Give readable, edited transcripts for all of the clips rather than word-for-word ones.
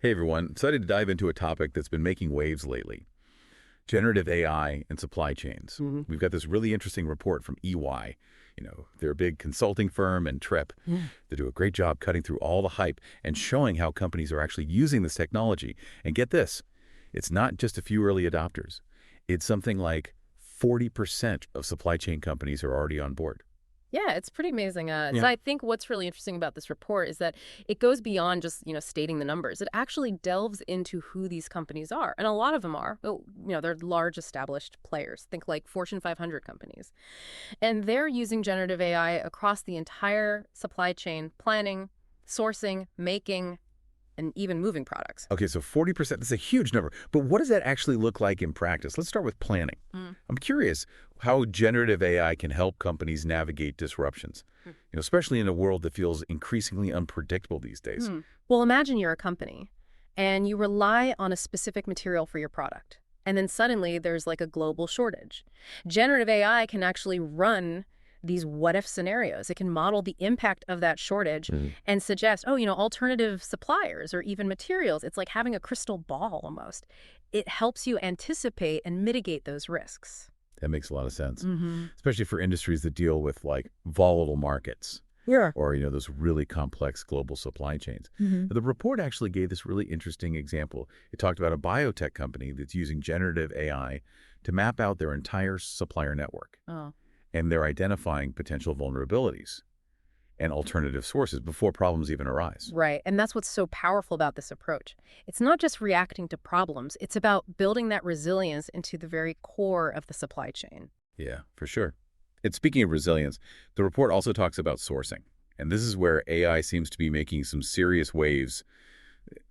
Hey everyone, excited to dive into a topic that's been making waves lately. Generative AI and supply chains. hmm We've got this really interesting report from EY. They're a big consulting firm and Trip. Yeah. They do a great job cutting through all the hype and showing how companies are actually using this technology. And get this, it's not just a few early adopters. It's something like 40% of supply chain companies are already on board. Yeah, it's pretty amazing. So Yeah. I think what's really interesting about this report is that it goes beyond just, stating the numbers. It actually delves into who these companies are. And a lot of them are, they're large established players. Think like Fortune 500 companies. And they're using generative AI across the entire supply chain, planning, sourcing, making, and even moving products. Okay, so 40%, that's a huge number. But what does that actually look like in practice? Let's start with planning. Mm. I'm curious how generative AI can help companies navigate disruptions, especially in a world that feels increasingly unpredictable these days. Well, imagine you're a company and you rely on a specific material for your product. And then suddenly there's like a global shortage. Generative AI can actually run these what-if scenarios. It can model the impact of that shortage and suggest, alternative suppliers or even materials. It's like having a crystal ball almost. It helps you anticipate and mitigate those risks. That makes a lot of sense, Mm-hmm. especially for industries that deal with like volatile markets Yeah. or, those really complex global supply chains. Mm-hmm. The report actually gave this really interesting example. It talked about a biotech company that's using generative AI to map out their entire supplier network. Oh. And they're identifying potential vulnerabilities and alternative sources before problems even arise. Right. And that's what's so powerful about this approach. It's not just reacting to problems. It's about building that resilience into the very core of the supply chain. Yeah, for sure. And speaking of resilience, the report also talks about sourcing. And this is where AI seems to be making some serious waves,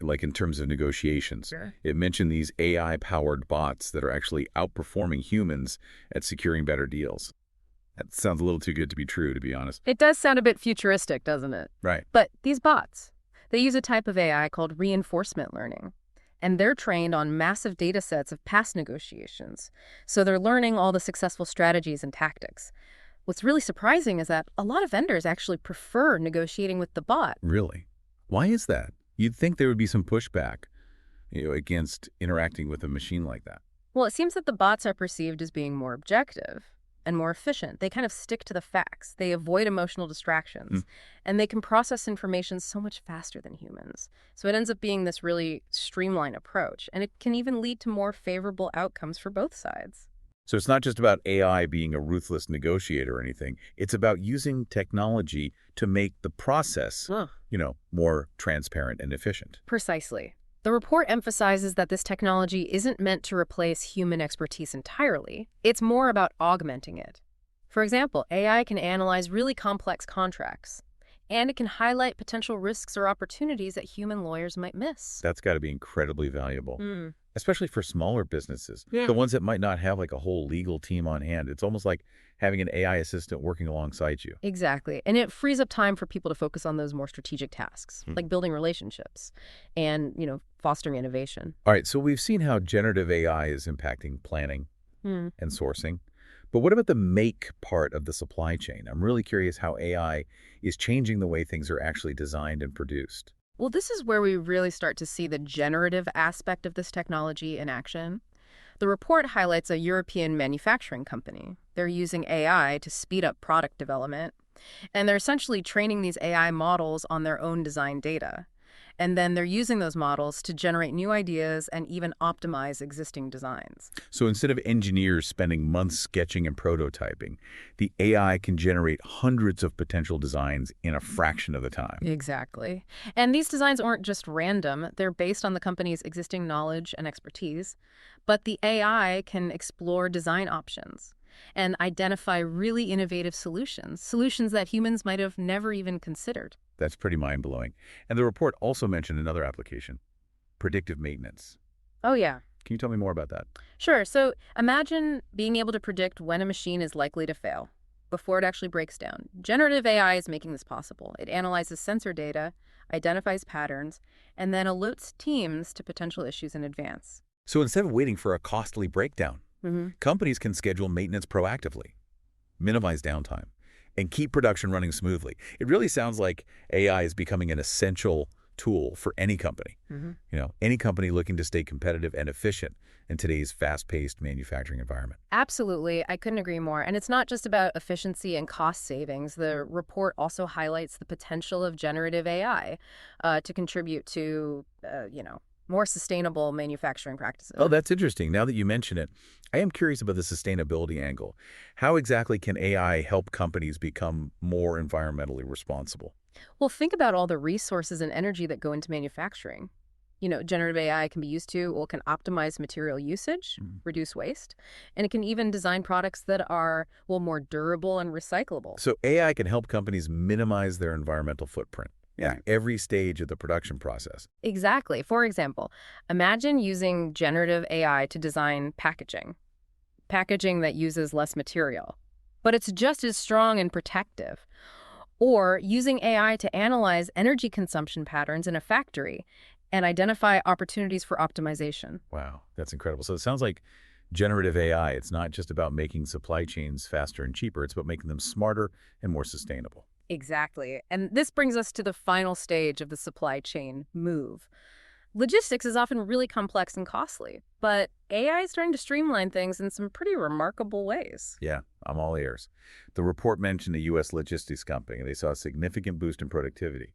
like in terms of negotiations. Sure. It mentioned these AI-powered bots that are actually outperforming humans at securing better deals. That sounds a little too good to be true, to be honest. It does sound a bit futuristic, doesn't it? Right. But these bots, they use a type of AI called reinforcement learning. And they're trained on massive data sets of past negotiations. So they're learning all the successful strategies and tactics. What's really surprising is that a lot of vendors actually prefer negotiating with the bot. Really? Why is that? You'd think there would be some pushback, against interacting with a machine like that. Well, it seems that the bots are perceived as being more objective and more efficient. They kind of stick to the facts. They avoid emotional distractions. And they can process information so much faster than humans. So it ends up being this really streamlined approach. And it can even lead to more favorable outcomes for both sides. So it's not just about AI being a ruthless negotiator or anything. It's about using technology to make the process, more transparent and efficient. Precisely. The report emphasizes that this technology isn't meant to replace human expertise entirely. It's more about augmenting it. For example, AI can analyze really complex contracts, and it can highlight potential risks or opportunities that human lawyers might miss. That's got to be incredibly valuable, Mm. especially for smaller businesses, Yeah. the ones that might not have like a whole legal team on hand. It's almost like having an AI assistant working alongside you. Exactly. And it frees up time for people to focus on those more strategic tasks, like building relationships and, fostering innovation. All right, so we've seen how generative AI is impacting planning Mm. and sourcing. But what about the make part of the supply chain? I'm really curious how AI is changing the way things are actually designed and produced. Well, this is where we really start to see the generative aspect of this technology in action. The report highlights a European manufacturing company. They're using AI to speed up product development, and they're essentially training these AI models on their own design data. And then they're using those models to generate new ideas and even optimize existing designs. So instead of engineers spending months sketching and prototyping, the AI can generate hundreds of potential designs in a fraction of the time. Exactly. And these designs aren't just random. They're based on the company's existing knowledge and expertise. But the AI can explore design options and identify really innovative solutions that humans might have never even considered. That's pretty mind-blowing. And the report also mentioned another application, predictive maintenance. Oh, yeah. Can you tell me more about that? Sure. So imagine being able to predict when a machine is likely to fail before it actually breaks down. Generative AI is making this possible. It analyzes sensor data, identifies patterns, and then alerts teams to potential issues in advance. So instead of waiting for a costly breakdown, Mm-hmm. companies can schedule maintenance proactively, minimize downtime, and keep production running smoothly. It really sounds like AI is becoming an essential tool for any company. Any company looking to stay competitive and efficient in today's fast-paced manufacturing environment. Absolutely. I couldn't agree more. And it's not just about efficiency and cost savings. The report also highlights the potential of generative AI to contribute to, more sustainable manufacturing practices. Oh, that's interesting. Now that you mention it, I am curious about the sustainability angle. How exactly can AI help companies become more environmentally responsible? Well, think about all the resources and energy that go into manufacturing. Generative AI can be used to, well, can optimize material usage, Mhm. reduce waste, and it can even design products that are, well, more durable and recyclable. So AI can help companies minimize their environmental footprint at every stage of the production process. Exactly. For example, imagine using generative AI to design packaging that uses less material, but it's just as strong and protective. Or using AI to analyze energy consumption patterns in a factory and identify opportunities for optimization. Wow, that's incredible. So it sounds like generative AI, it's not just about making supply chains faster and cheaper, it's about making them smarter and more sustainable. Exactly. And this brings us to the final stage of the supply chain move. Logistics is often really complex and costly, but AI is starting to streamline things in some pretty remarkable ways. Yeah, I'm all ears. The report mentioned a U.S. logistics company. They saw a significant boost in productivity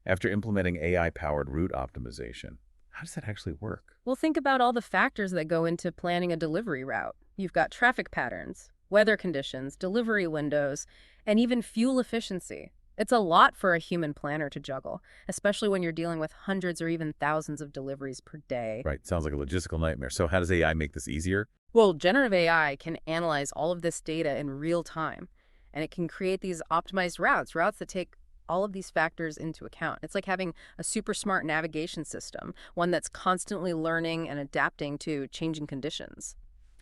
after implementing AI-powered route optimization. How does that actually work? Well, think about all the factors that go into planning a delivery route. You've got traffic patterns, weather conditions, delivery windows, and even fuel efficiency. It's a lot for a human planner to juggle, especially when you're dealing with hundreds or even thousands of deliveries per day. Right, sounds like a logistical nightmare. So how does AI make this easier? Well, generative AI can analyze all of this data in real time, and it can create these optimized routes that take all of these factors into account. It's like having a super smart navigation system, one that's constantly learning and adapting to changing conditions.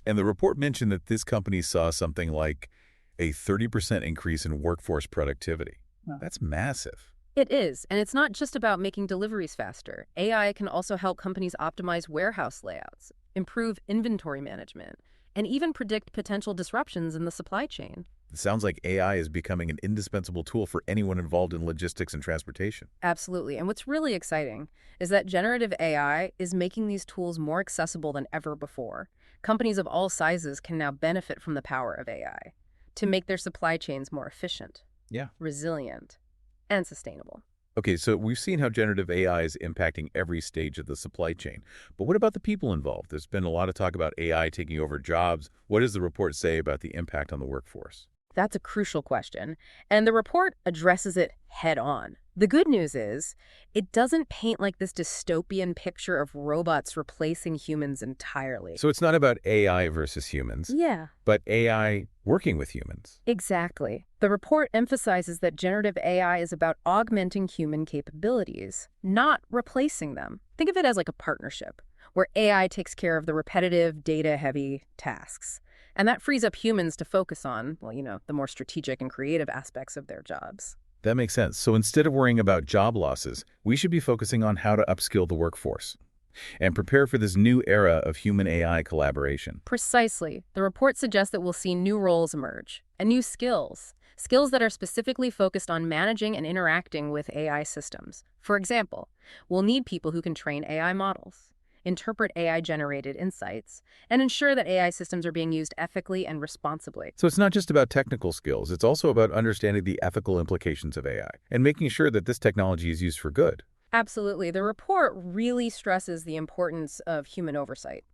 And the report mentioned that this company saw something like a 30% increase in workforce productivity. Wow. That's massive. It is, and it's not just about making deliveries faster. AI can also help companies optimize warehouse layouts, improve inventory management, and even predict potential disruptions in the supply chain. It sounds like AI is becoming an indispensable tool for anyone involved in logistics and transportation. Absolutely. And what's really exciting is that generative AI is making these tools more accessible than ever before. Companies of all sizes can now benefit from the power of AI to make their supply chains more efficient, Yeah. resilient, and sustainable. Okay, so we've seen how generative AI is impacting every stage of the supply chain. But what about the people involved? There's been a lot of talk about AI taking over jobs. What does the report say about the impact on the workforce? That's a crucial question, and the report addresses it head on. The good news is, it doesn't paint like this dystopian picture of robots replacing humans entirely. So it's not about AI versus humans, Yeah, but AI working with humans. exactly. The report emphasizes that generative AI is about augmenting human capabilities, not replacing them. Think of it as like a partnership, where AI takes care of the repetitive, data-heavy tasks. And that frees up humans to focus on, well, the more strategic and creative aspects of their jobs. That makes sense. So instead of worrying about job losses, we should be focusing on how to upskill the workforce and prepare for this new era of human-AI collaboration. Precisely. The report suggests that we'll see new roles emerge and new skills that are specifically focused on managing and interacting with AI systems. For example, we'll need people who can train AI models, interpret AI-generated insights, and ensure that AI systems are being used ethically and responsibly. So it's not just about technical skills, it's also about understanding the ethical implications of AI and making sure that this technology is used for good. Absolutely. The report really stresses the importance of human oversight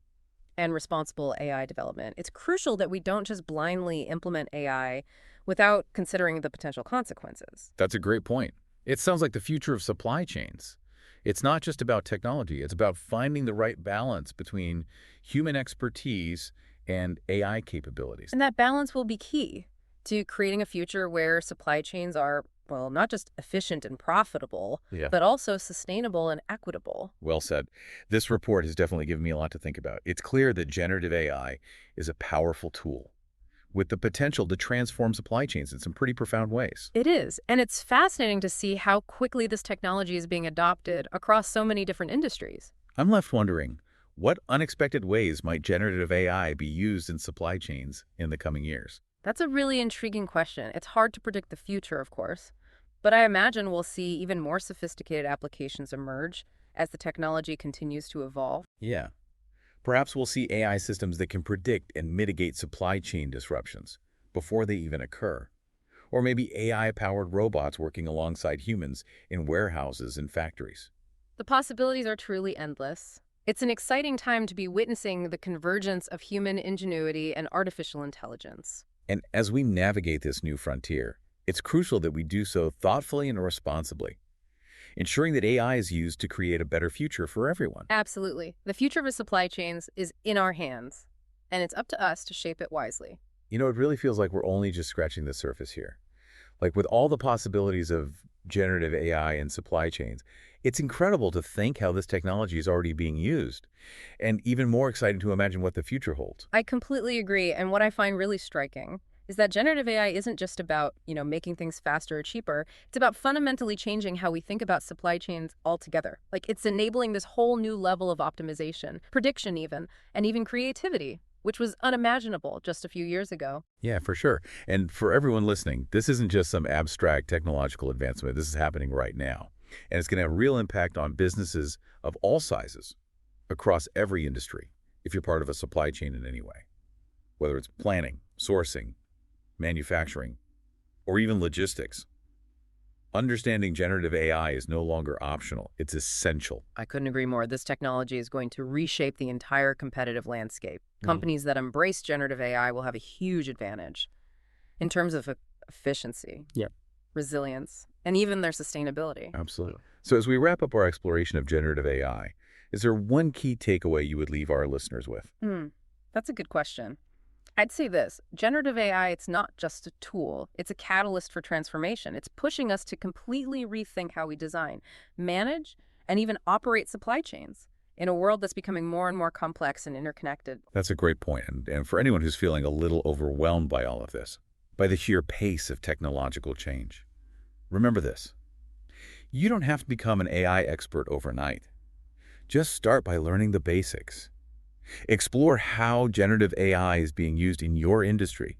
and responsible AI development. It's crucial that we don't just blindly implement AI without considering the potential consequences. That's a great point. It sounds like the future of supply chains. It's not just about technology, it's about finding the right balance between human expertise and AI capabilities. And that balance will be key to creating a future where supply chains are, well, not just efficient and profitable, Yeah. but also sustainable and equitable. Well said. This report has definitely given me a lot to think about. It's clear that generative AI is a powerful tool with the potential to transform supply chains in some pretty profound ways. It is, and it's fascinating to see how quickly this technology is being adopted across so many different industries. I'm left wondering, what unexpected ways might generative AI be used in supply chains in the coming years? That's a really intriguing question. It's hard to predict the future, of course, But I imagine we'll see even more sophisticated applications emerge as the technology continues to evolve. Yeah. Perhaps we'll see AI systems that can predict and mitigate supply chain disruptions before they even occur. Or maybe AI-powered robots working alongside humans in warehouses and factories. The possibilities are truly endless. It's an exciting time to be witnessing the convergence of human ingenuity and artificial intelligence. And as we navigate this new frontier, it's crucial that we do so thoughtfully and responsibly, ensuring that AI is used to create a better future for everyone. Absolutely. The future of the supply chains is in our hands, and it's up to us to shape it wisely. You know, it really feels like we're only just scratching the surface here. Like with all the possibilities of generative AI in supply chains, it's incredible to think how this technology is already being used, and even more exciting to imagine what the future holds. I completely agree, and what I find really striking is that generative AI isn't just about, making things faster or cheaper. It's about fundamentally changing how we think about supply chains altogether. Like it's enabling this whole new level of optimization, prediction even, and even creativity, which was unimaginable just a few years ago. Yeah, for sure. And for everyone listening, this isn't just some abstract technological advancement. This is happening right now. And it's going to have real impact on businesses of all sizes across every industry if you're part of a supply chain in any way, whether it's planning, sourcing, manufacturing, or even logistics. Understanding generative AI is no longer optional. It's essential. I couldn't agree more. This technology is going to reshape the entire competitive landscape. Companies that embrace generative AI will have a huge advantage in terms of efficiency, Yeah. resilience, and even their sustainability. Absolutely. So as we wrap up our exploration of generative AI, is there one key takeaway you would leave our listeners with? That's a good question. I'd say this, generative AI, it's not just a tool, it's a catalyst for transformation. It's pushing us to completely rethink how we design, manage, and even operate supply chains in a world that's becoming more and more complex and interconnected. That's a great point. And for anyone who's feeling a little overwhelmed by all of this, by the sheer pace of technological change, remember this. You don't have to become an AI expert overnight. Just start by learning the basics. Explore how generative AI is being used in your industry,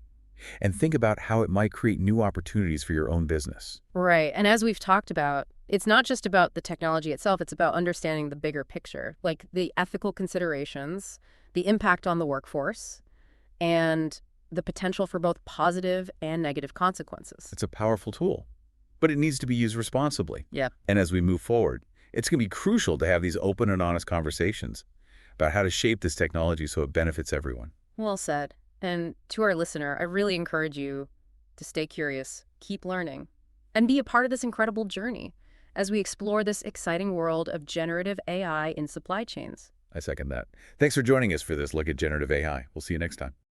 and think about how it might create new opportunities for your own business. Right. And as we've talked about, it's not just about the technology itself, it's about understanding the bigger picture, like the ethical considerations, the impact on the workforce, and the potential for both positive and negative consequences. It's a powerful tool, but it needs to be used responsibly. Yeah. And as we move forward, it's going to be crucial to have these open and honest conversations about how to shape this technology so it benefits everyone. Well said. And to our listener, I really encourage you to stay curious, keep learning, and be a part of this incredible journey as we explore this exciting world of generative AI in supply chains. I second that. Thanks for joining us for this look at generative AI. We'll see you next time.